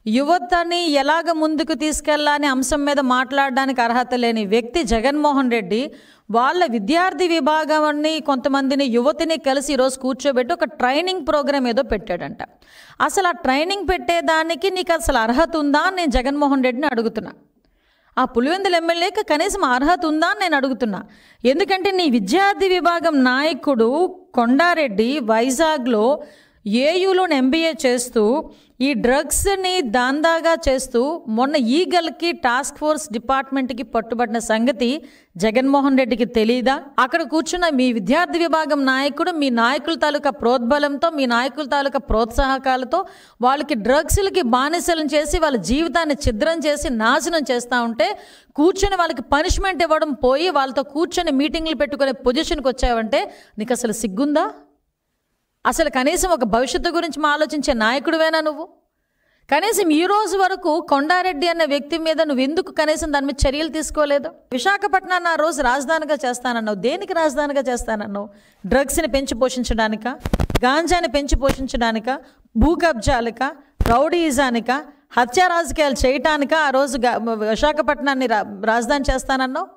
యువతని ఎలాగ ముందుకు తీసుకెళ్లాలనే అంశం మీద మాట్లాడడానికి అర్హత లేని వ్యక్తి జగన్మోహన్ రెడ్డి వాళ్ళ విద్యార్థి విభాగాన్ని కొంతమందిని యువతిని కలిసి ఈరోజు కూర్చోబెట్టి ఒక ట్రైనింగ్ ప్రోగ్రామ్ ఏదో పెట్టాడంట. అసలు ఆ ట్రైనింగ్ పెట్టేదానికి నీకు అసలు అర్హత ఉందా అని నేను జగన్మోహన్ రెడ్డిని అడుగుతున్నా. ఆ పులివెందుల ఎమ్మెల్యేకి కనీసం అర్హత ఉందా అని నేను అడుగుతున్నా. ఎందుకంటే నీ విద్యార్థి విభాగం నాయకుడు కొండారెడ్డి వైజాగ్లో ఏయూలో ఎంబీఏ చేస్తూ ఈ డ్రగ్స్ని దాందాగా చేస్తూ మొన్న ఈగల్కి టాస్క్ ఫోర్స్ డిపార్ట్మెంట్కి పట్టుబడిన సంగతి జగన్మోహన్ రెడ్డికి తెలీదా? అక్కడ కూర్చున్న మీ విద్యార్థి విభాగం నాయకుడు మీ నాయకుల తాలూకా ప్రోద్బలంతో మీ నాయకుల తాలూకా ప్రోత్సాహకాలతో వాళ్ళకి డ్రగ్స్లకి బానిసలను చేసి వాళ్ళ జీవితాన్ని ఛిద్రం చేసి నాశనం చేస్తూ ఉంటే కూర్చొని వాళ్ళకి పనిష్మెంట్ ఇవ్వడం పోయి వాళ్ళతో కూర్చొని మీటింగ్లు పెట్టుకునే పొజిషన్కి వచ్చావంటే నీకు అసలు సిగ్గుందా? అసలు కనీసం ఒక భవిష్యత్తు గురించి ఆలోచించే నాయకుడివేనా నువ్వు? కనీసం ఈ రోజు వరకు కొండారెడ్డి అనే వ్యక్తి మీద నువ్వు ఎందుకు కనీసం దాని మీద చర్యలు తీసుకోలేదు? విశాఖపట్నాన్ని ఆ రోజు రాజధానిగా చేస్తానన్నావు. దేనికి రాజధానిగా చేస్తానన్నావు? డ్రగ్స్ని పెంచి పోషించడానిక, గాంజాని పెంచి పోషించడానిక, భూ కబ్జాలక, రౌడీయిజానిక, హత్యా రాజకీయాలు చేయటానిక ఆ రోజు విశాఖపట్నాన్ని రాజధాని చేస్తానన్నావు?